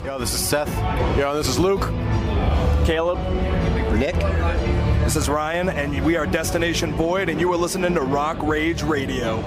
Yo, this is Seth. Yo, this is Luke. Caleb. Nick. This is Ryan, and we are Destination Void, and you are listening to Rock Rage Radio.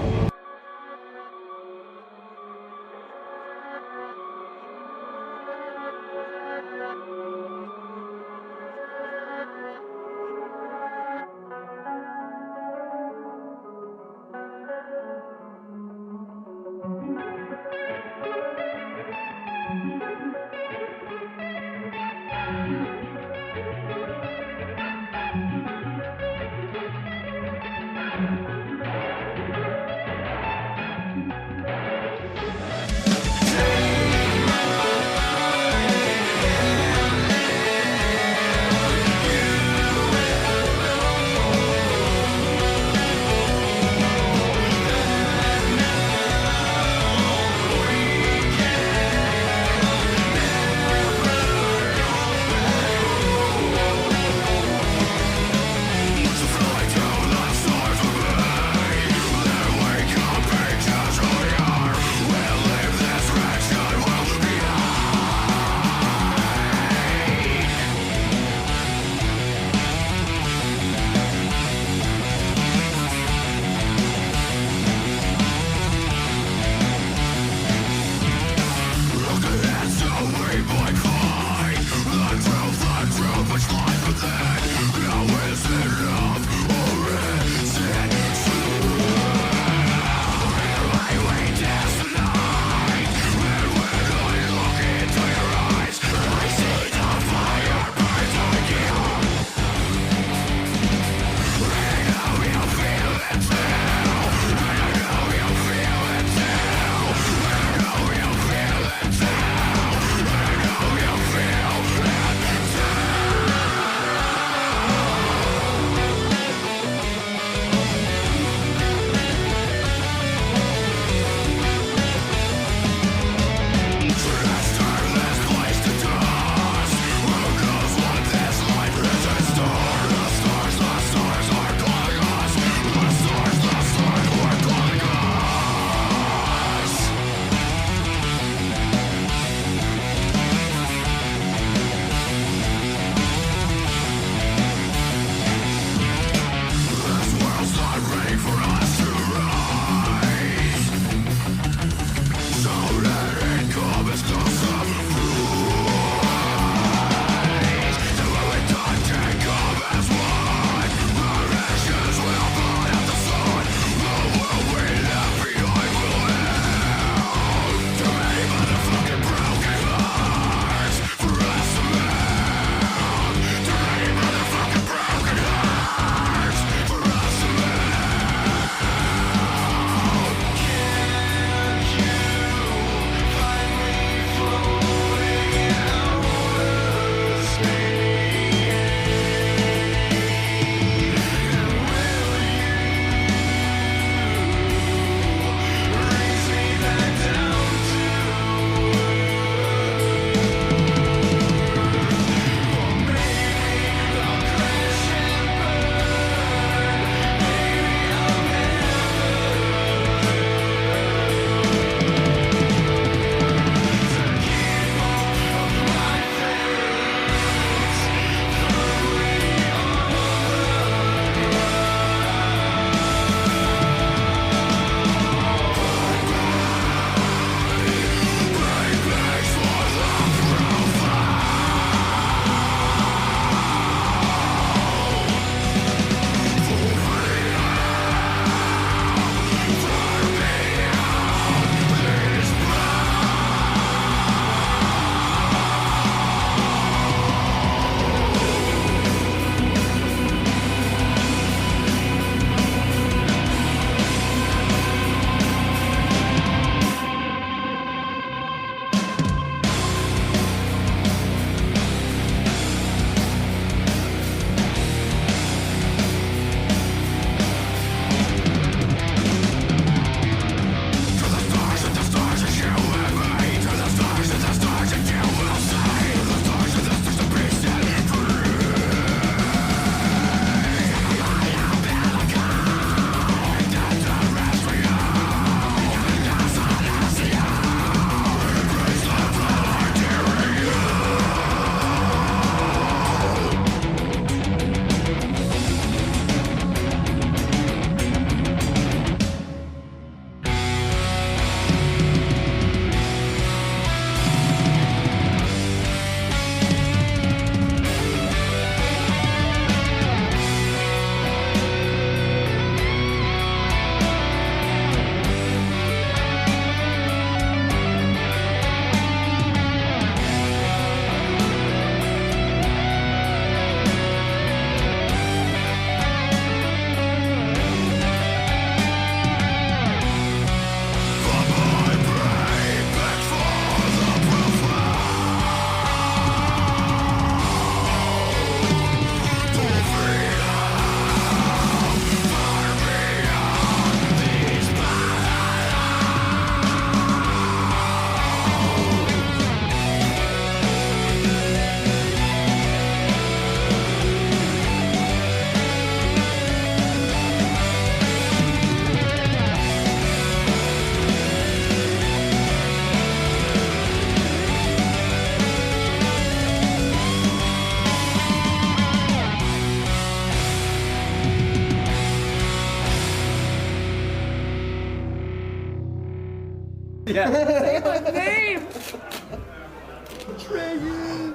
Say my name.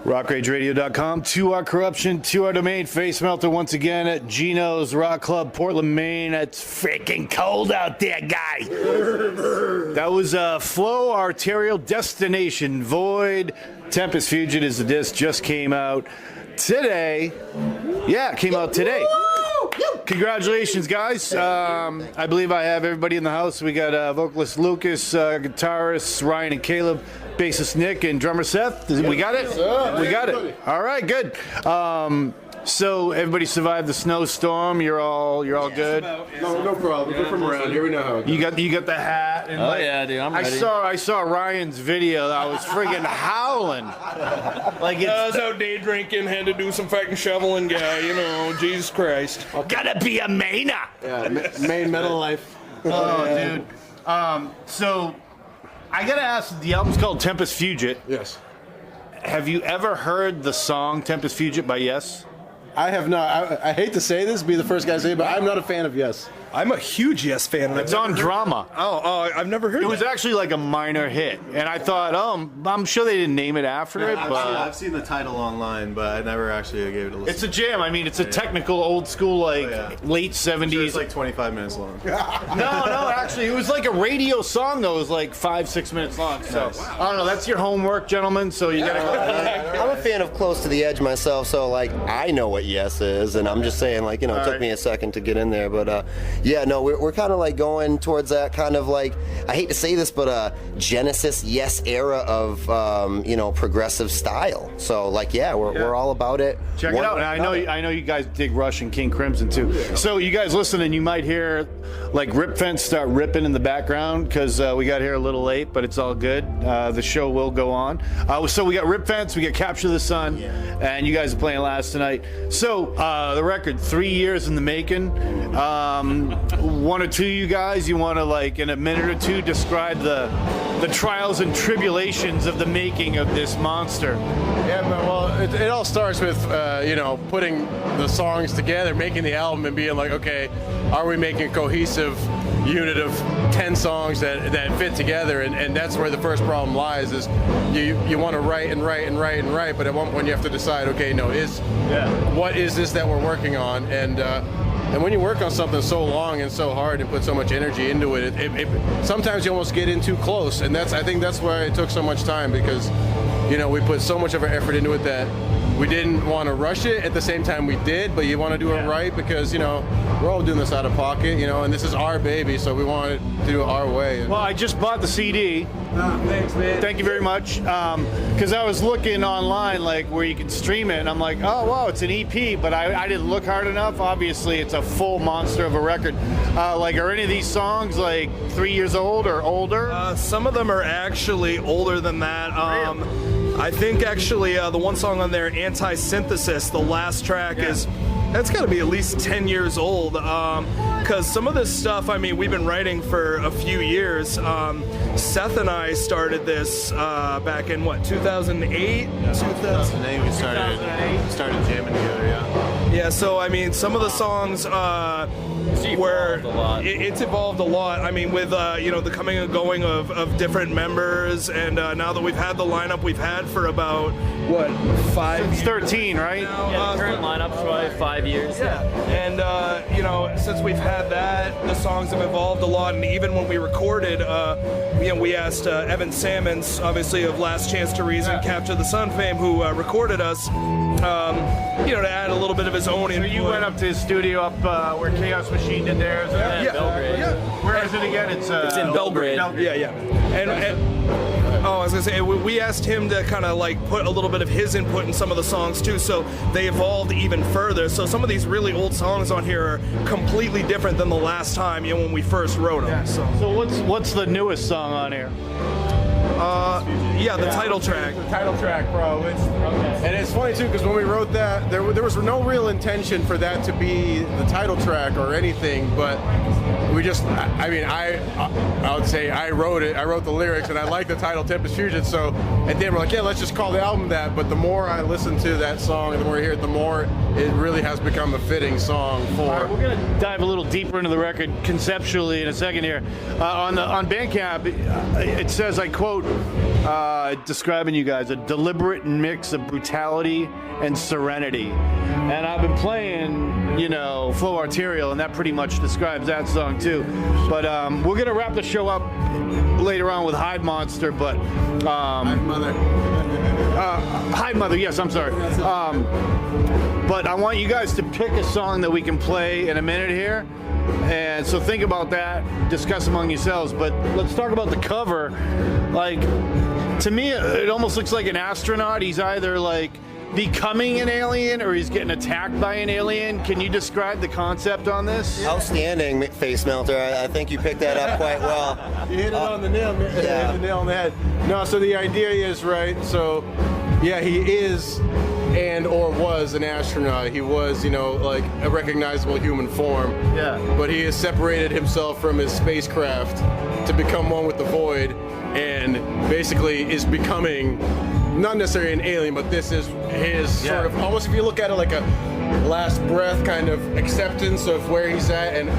RockRageRadio.com, to our corruption, to our domain. Facemelter once again at Gino's Rock Club, Portland, Maine. It's freaking cold out there, guys. That was Flow, Arterial Destination, Void. Tempest Fugit is the disc, just came out today. Yeah, it came out today. Congratulations, guys. I believe I have everybody in the house. We got vocalist Lucas, guitarists Ryan and Caleb, bassist Nick, and drummer Seth. We got it? We got it. All right, good. So everybody survived the snowstorm. You're all good. No problem. We're from around here. We know how it goes. You got the hat. And Yeah, dude. I'm ready. I saw Ryan's video. I was friggin' howling. Like I was out day drinking, had to do some fucking shoveling, guy. You know, Jesus Christ. Gotta be a Mainer. Yeah, Maine metal life. Oh, dude. So I gotta ask. The album's called Tempest Fugit. Yes. Have you ever heard the song Tempest Fugit by Yes? I have not. I hate to say this, be the first guy to say it, but I'm not a fan of Yes. I'm a huge Yes fan. And It's on Drama. I've never heard It was actually like a minor hit, and I thought, I'm sure they didn't name it after it, but I've seen the title online, but I never actually gave it a listen. it's a jam. I mean, it's a technical, old school, like late '70s. It's like 25 minutes long. No, actually, it was like a radio song though. It was like 5-6 minutes long. So I don't know. That's your homework, gentlemen. So you gotta go. I'm a fan of Close to the Edge myself, so like I know what Yes is, and I'm just saying, like, you know, it took me a second to get in there, but yeah, no, we're kind of like going towards that kind of like, I hate to say this, but Genesis Yes era of you know, progressive style. So like, yeah, we're all about it. Check it out. And I know you guys dig Rush and King Crimson too. So you guys listen, and you might hear like Rip Fence start ripping in the background because we got here a little late, but it's all good. The show will go on. So we got Rip Fence, we got Capture the Sun, and you guys are playing last tonight. So the record, 3 years in the making. One or two of you guys, you want to, like, in a minute or two, describe the trials and tribulations of the making of this monster? Yeah, but, well, it all starts with, you know, putting the songs together, making the album, and being like, okay, are we making a cohesive unit of 10 songs that fit together? And that's where the first problem lies, is you want to write and write and write and write, but at one point you have to decide, okay, no, what is this that we're working on? And when you work on something so long and so hard and put so much energy into it, sometimes you almost get in too close. And I think that's why it took so much time, because, you know, we put so much of our effort into it that we didn't want to rush it. At the same time, we did, but you want to do it right, because, you know, we're all doing this out of pocket, you know, and this is our baby, so we wanted to do it our way. Well, I just bought the CD. Thanks, man. Thank you very much. Because I was looking online, like, where you can stream it, and I'm like, oh, wow, it's an EP, but I didn't look hard enough. Obviously, it's a full monster of a record. Like, are any of these songs, like, 3 years old or older? Some of them are actually older than that. I think, actually, the one song on there, Anti-Synthesis, the last track, that's got to be at least 10 years old, because some of this stuff, I mean, we've been writing for a few years. Seth and I started this back in, 2008? 2008 we started jamming together, Yeah, so, I mean, some of the songs it's evolved a lot. I mean, with, you know, the coming and going of different members, and now that we've had the lineup we've had for about, 5 It's 13, right? Yeah, the current lineup's probably 5 years. Yeah, and you know, since we've had that, the songs have evolved a lot. And even when we recorded, you know, we asked Evan Sammons, obviously of Last Chance to Reason, Capture the Sun fame, who recorded us, you know, to add a little bit of his own input. So you went up to his studio up where Chaos Machine did theirs? Belgrade. Where is it again? It's in Belgrade. Yeah. And I was gonna say, we asked him to kind of like put a little bit of his input in some of the songs too, so they evolved even further. So some of these really old songs on here are completely different than the last time, you know, when we first wrote them. So what's the newest song on here? Yeah, the title track. The title track, bro. And it's funny too, because when we wrote that, there was no real intention for that to be the title track or anything, but we just, I would say I wrote it. I wrote the lyrics, and I like the title Tempest Fusion. So at the end, we're like, yeah, let's just call the album that. But the more I listen to that song and the more I hear it, the more it really has become a fitting song for. All right, we're gonna dive a little deeper into the record conceptually in a second here. On Bandcamp, it says, I quote, describing you guys, a deliberate mix of brutality and serenity. And I've been playing, Flow Arterial, and that pretty much describes that song too. But we're gonna wrap the show up later on with Hive Monster, but Hive Mother, yes, I'm sorry. But I want you guys to pick a song that we can play in a minute here. And so think about that, discuss among yourselves. But let's talk about the cover. Like, to me, it almost looks like an astronaut. He's either like becoming an alien or he's getting attacked by an alien. Can you describe the concept on this? Outstanding, Facemelter. I think you picked that up quite well. You hit it on the nail. Yeah. Hit the nail on the head. No, so the idea is, right, so yeah, he is and or was an astronaut. He was, like a recognizable human form. Yeah. But he has separated himself from his spacecraft to become one with the void, and basically is becoming not necessarily an alien, but this is his sort of, almost if you look at it like a last breath kind of acceptance of where he's at, and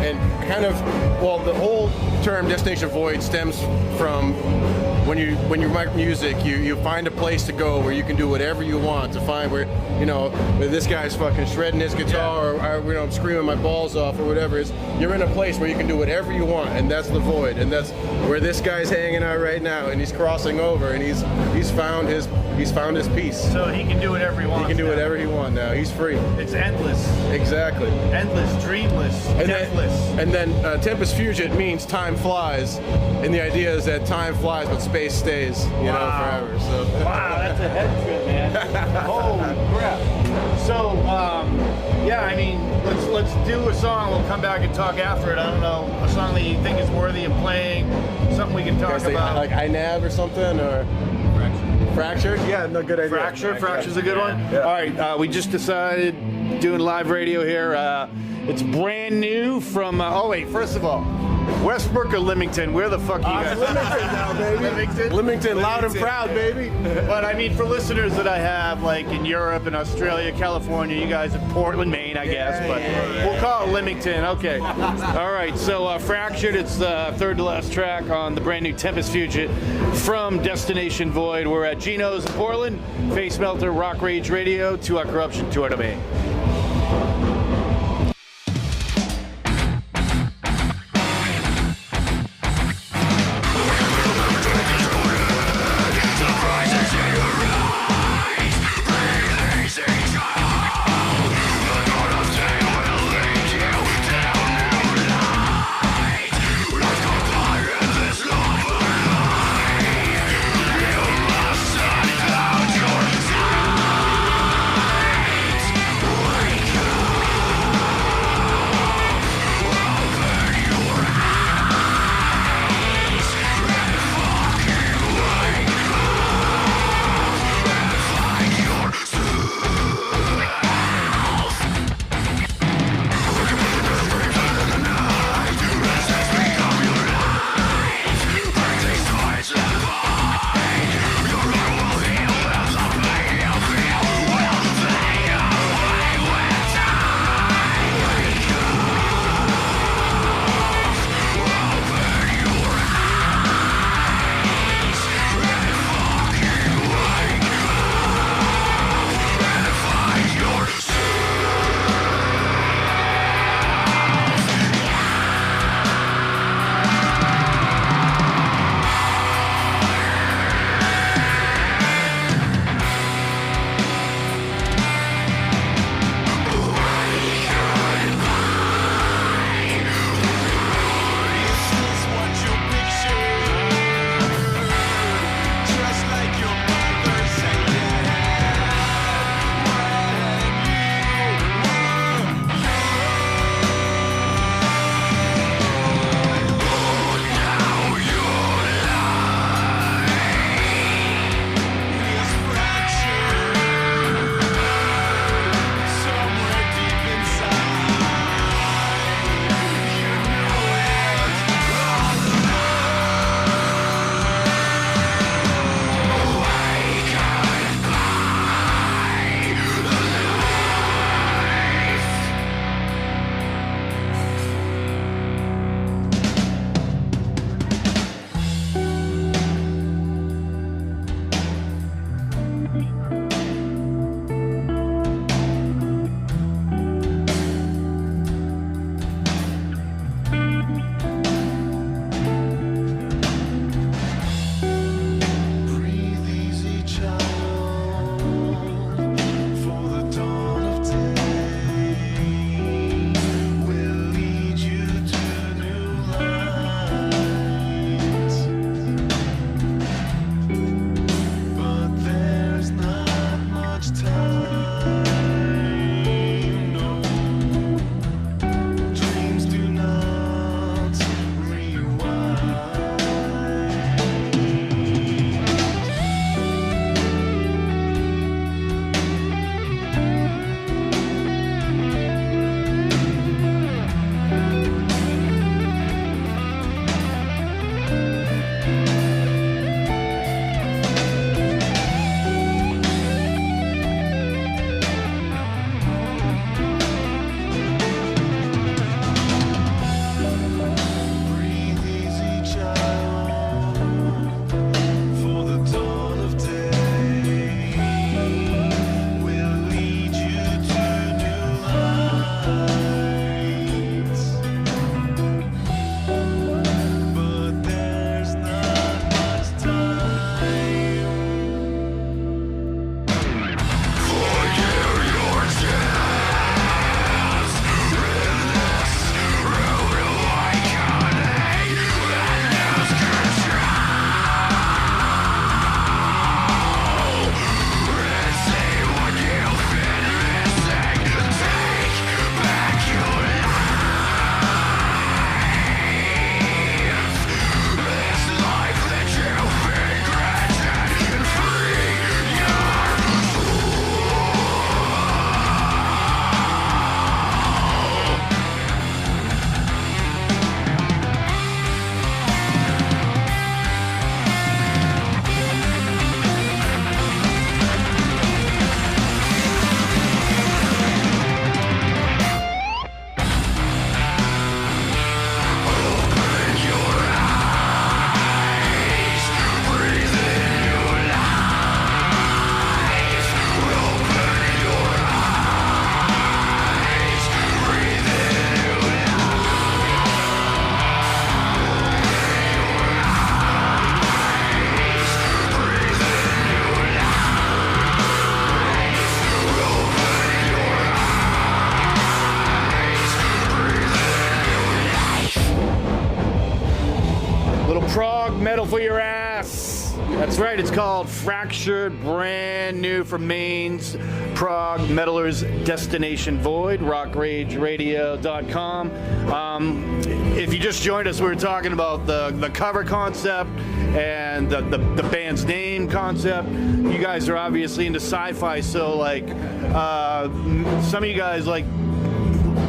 kind of, well, the whole term Destination Void stems from when you write music, you find a place to go where you can do whatever you want, to find where, where this guy's fucking shredding his guitar, or I'm screaming my balls off, or whatever. You're in a place where you can do whatever you want, and that's the void, and that's where this guy's hanging out right now, and he's crossing over, and he's found his peace. So he can do whatever he wants. He can do whatever he wants now. He's free. It's endless. Exactly. Endless, dreamless, deathless. And then Tempest Fusion means time flies, and the idea is that time flies, but space stays, forever. So. Wow, that's a head trip, man. Holy crap. So, let's do a song. We'll come back and talk after it. I don't know, a song that you think is worthy of playing, something we can talk about. Like INAV or something, or Fractured? Yeah, no, good idea. Fracture's a good one? Yeah. All right, we just decided, doing live radio here. It's brand new from, first of all, Westbrook or Leamington? Where the fuck are you guys? Leamington now, baby. Leamington, loud and proud, baby. But I mean, for listeners that I have, like in Europe and Australia, California, you guys are Portland, Maine, I guess. But we'll call it Leamington. Okay. All right. So Fractured. It's the third to last track on the brand new Tempest Fusion from Destination Void. We're at Gino's in Portland. Facemelter, Rock Rage Radio, 2 Our Corruption, 2 Our Domain. Wake up! single for your ass. That's right, it's called Fractured, brand new from Maine's prog metalers Destination Void, rockrageradio.com. If you just joined us, we were talking about the cover concept and the band's name concept. You guys are obviously into sci-fi, so like some of you guys like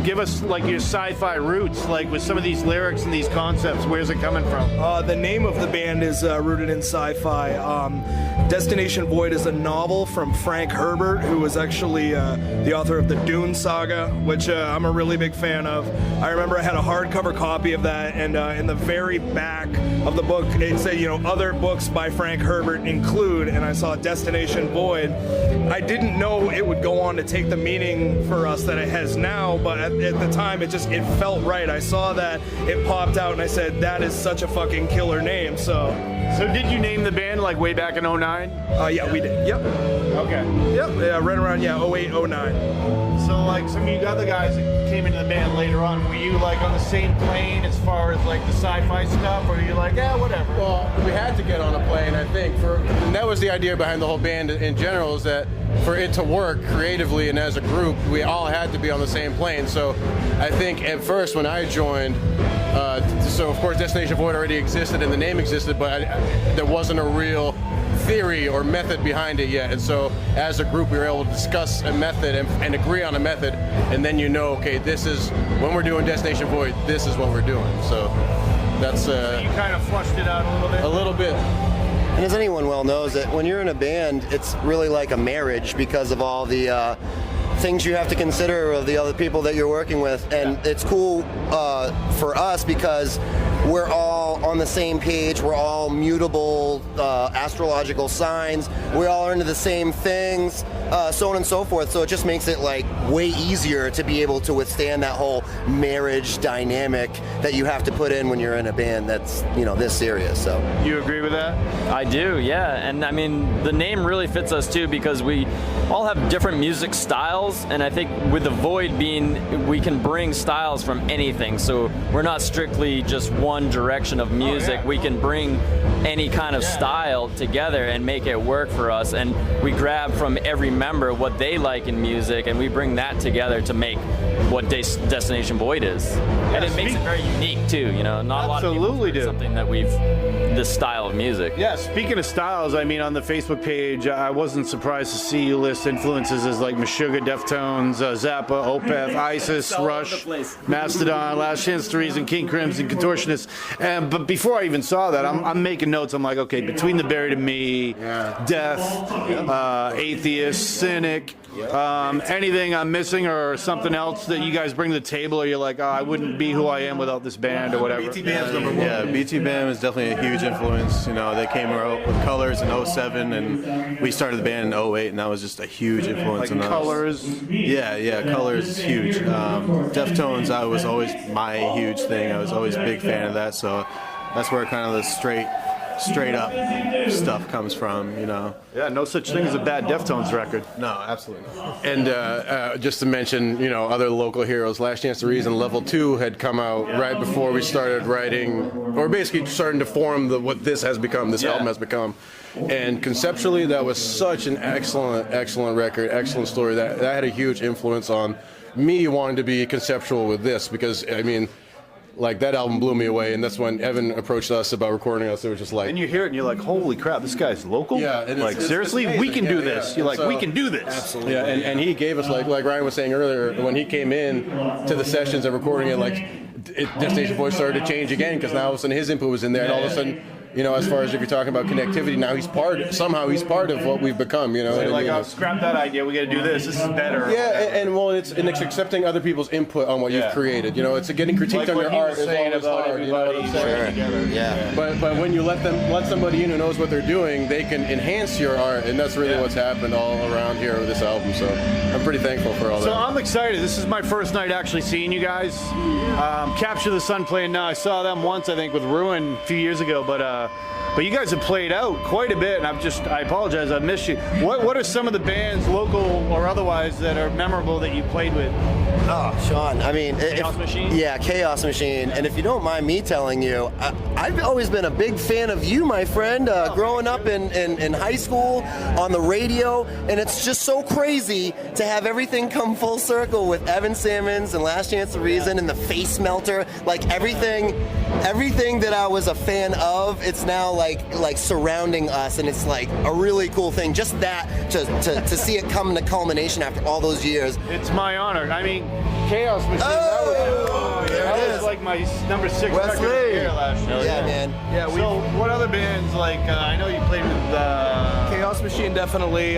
give us like your sci-fi roots, like with some of these lyrics and these concepts. Where's it coming from? The name of the band is rooted in sci-fi. Destination Void is a novel from Frank Herbert, who was actually the author of the Dune saga, which I'm a really big fan of. I remember I had a hardcover copy of that, and in the very back of the book, it said, other books by Frank Herbert include, and I saw Destination Void. I didn't know it would go on to take the meaning for us that it has now, but at the time, it felt right. I saw that, it popped out, and I said, that is such a fucking killer name, So did you name the band like way back in 09? Yeah, we did. Yep. Okay. Yep. Yeah, right around 08, 09. So like some of you other guys that came into the band later on, were you like on the same plane as far as like the sci-fi stuff, or were you like, yeah, whatever? Well, we had to get on a plane, I think. And that was the idea behind the whole band in general, is that for it to work creatively and as a group, we all had to be on the same plane. So I think at first when I joined, so of course Destination Void already existed and the name existed, but there wasn't a real theory or method behind it yet. And so as a group, we were able to discuss a method and agree on a method. And then okay, this is, when we're doing Destination Void, this is what we're doing. So that's... you kind of flushed it out a little bit? A little bit. And as anyone well knows, that when you're in a band, it's really like a marriage because of all the things you have to consider of the other people that you're working with. And it's cool for us because we're all on the same page. We're all mutable astrological signs. We all are into the same things, so on and so forth. So it just makes it like way easier to be able to withstand that whole marriage dynamic that you have to put in when you're in a band that's this serious. So you agree with that? I do, yeah. And I mean, the name really fits us too because we all have different music styles, and I think with the Void being, we can bring styles from anything. So we're not strictly just one direction of music. We can bring any kind of style together and make it work for us, and we grab from every member what they like in music, and we bring that together to make what Destination Void is. And it makes it very unique too, not a lot of people do something that this style of music. Yeah, speaking of styles, I mean, on the Facebook page, I wasn't surprised to see you list influences as like Meshuggah, Deftones, Zappa, Opeth, ISIS, Rush, Mastodon, Last Chance to Reason, King Crimson, Contortionists. But before I even saw that, I'm making notes. I'm like, okay, between the Buried and Me, Death, Atheist, Cynic, anything I'm missing or something else that you guys bring to the table, or you're like, I wouldn't be who I am without this band or whatever? BT Band's number one. Yeah, BT Band was definitely a huge influence. They came out with Colors in 07, and we started the band in 08, and that was just a huge influence like on us. Colors? Yeah, Colors is huge. Deftones, I was always my huge thing. I was always a big fan of that, so that's where kind of the straight up stuff comes from, Yeah, no such thing as a bad Deftones record. No, absolutely not. And just to mention, other local heroes, Last Chance to Reason Level 2 had come out right before we started writing, or basically starting to form what this album has become. And conceptually, that was such an excellent record, excellent story. That had a huge influence on me wanting to be conceptual with this, because, I mean, like, that album blew me away, and that's when Evan approached us about recording us. It was just like... And you hear it, and you're like, holy crap, this guy's local? Yeah. And like, seriously? We can do this. You're like, we can do this. Absolutely. Yeah, and he gave us, like Ryan was saying earlier, when he came in to the sessions and recording it, Destination Void started to change again, because now all of a sudden his input was in there, and all of a sudden... as far as if you're talking about connectivity, now he's part of what we've become, So scrap that idea, we gotta do this, is better. Yeah, and it's accepting other people's input on what you've created, it's getting critiqued on your art is always hard, you know what I'm saying? sure. Yeah. But when you let somebody in who knows what they're doing, they can enhance your art, and that's really what's happened all around here with this album, so I'm pretty thankful for all that. So I'm excited, this is my first night actually seeing you guys. Capture the Sun playing now, I saw them once I think with Ruin a few years ago, but you guys have played out quite a bit, and I apologize, I've missed you. What are some of the bands, local or otherwise, that are memorable that you played with? Oh, Shawn, I mean... Chaos Machine? Yeah, Chaos Machine. And if you don't mind me telling you, I've always been a big fan of you, my friend, growing up in high school, on the radio, and it's just so crazy to have everything come full circle with Evan Sammons and Last Chance to Reason and the Facemelter. Like, everything that I was a fan of, it's now like surrounding us, and it's like a really cool thing. Just that, to see it come to culmination after all those years. It's my honor. I mean, Chaos Machine. Oh, that was like my number 6 record of the year last year. Yeah, man. Yeah, So, what other bands, like, I know you played with Chaos Machine, definitely.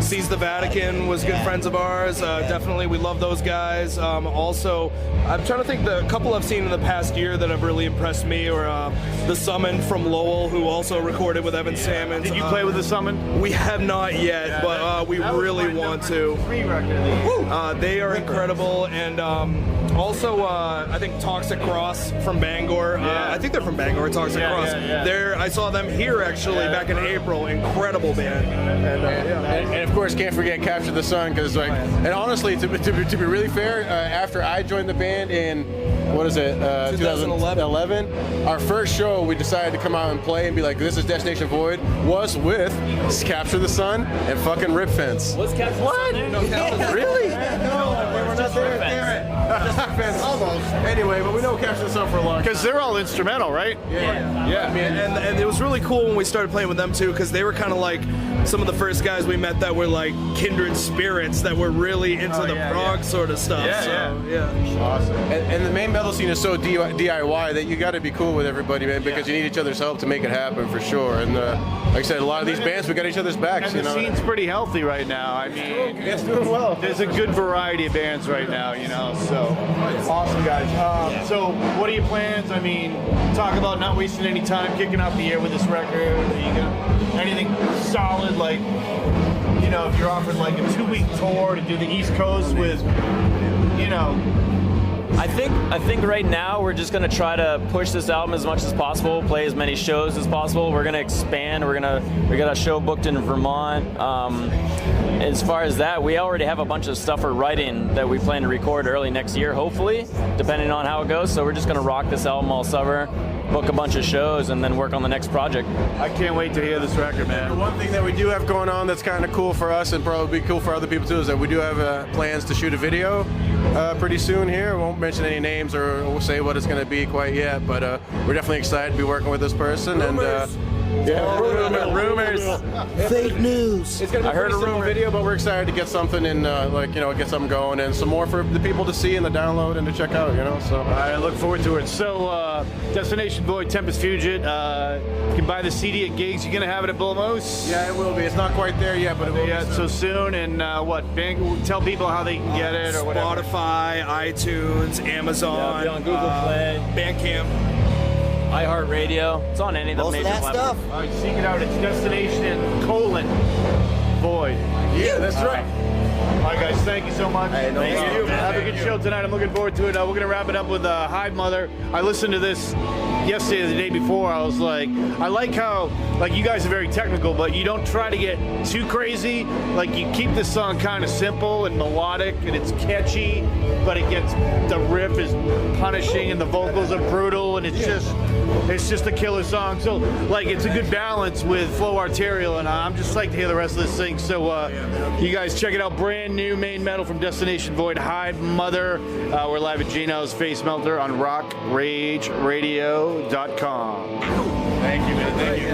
Seize the Vatican was good friends of ours. Definitely, we love those guys. Also, I'm trying to think, the couple I've seen in the past year that have really impressed me are The Summon from Lowell, who also recorded with Evan Sammons. Did you play with The Summon? We have not yet, but we really want to. 3 record. They are incredible, and also I think Toxic Cross from Bangor. I think they're from Bangor. Toxic Cross. I saw them here actually back in April. Incredible band. And of course, can't forget Capture the Sun, because like, and honestly, to be really fair, after I joined the band in 2011, our first show we decided to come out and play and be like, this is Destination Void, was with Capture the Sun and fucking Rip Fence. What's Captain? What? No, Really? we're not there. Almost. Anyway, but we know Capture the Sun for a long time. Because they're all instrumental, right? Yeah, and it was really cool when we started playing with them too, because they were kind of like some of the first guys we met that were like kindred spirits that were really into the prog sort of stuff. Awesome. And the main metal scene is so DIY that you got to be cool with everybody, man, because you need each other's help to make it happen for sure. And like I said, a lot of these bands, we got each other's backs. And the scene's pretty healthy right now. I mean, it's doing well. There's a good variety of bands right now, so awesome, guys. So what are your plans? I mean, talk about not wasting any time kicking off the year with this record. Are you got anything solid, like, if you're offered like a 2-week tour to do the East Coast with, I think right now we're just gonna try to push this album as much as possible, play as many shows as possible. We're gonna expand. We got a show booked in Vermont. As far as that, we already have a bunch of stuff we're writing that we plan to record early next year, hopefully, depending on how it goes. So we're just gonna rock this album all summer, book a bunch of shows, and then work on the next project. I can't wait to hear this record, man. One thing that we do have going on that's kind of cool for us and probably be cool for other people too is that we do have plans to shoot a video pretty soon here. We won't mention any names or say what it's going to be quite yet, but we're definitely excited to be working with this person. Rumors. Rumors. Fake news. It's going to be a pretty simple video, but we're excited to get something in, get something going and some more for the people to see and the download and to check out, So I look forward to it. So, Destination Void, Tempest Fugit. You can buy the CD at gigs. You're going to have it at Blumos? Yeah, it will be. It's not quite there yet, but it will be so soon. And tell people how they can get it or whatever. Spotify, iTunes, Amazon, on Google Play, Bandcamp, iHeartRadio. It's on any of the Most of major that platforms. stuff. All right, seek it out. It's Destination Void. Yeah, that's right. All right, guys, thank you so much. Hey, no Thank problem. you. Have a good show tonight. I'm looking forward to it. We're going to wrap it up with Hive Mother. I listened to this yesterday or the day before. I was like, I like how, you guys are very technical, but you don't try to get too crazy. Like, you keep this song kind of simple and melodic, and it's catchy, but the riff is punishing, and the vocals are brutal, and it's just a killer song. So, it's a good balance with Flow Arterial, and I'm just psyched to hear the rest of this thing. So, you guys check it out. Brand new main metal from Destination Void, Hive Mother. We're live at Gino's Facemelter on rockrageradio.com. Thank you, man. Thank you.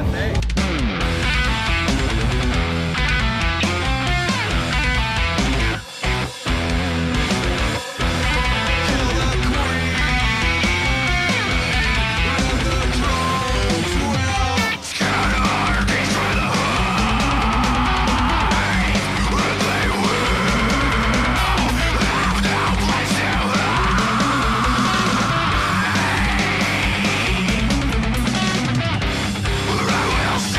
Will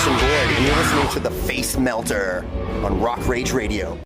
Jason Boyd, and you're listening to The Facemelter on Rock Rage Radio.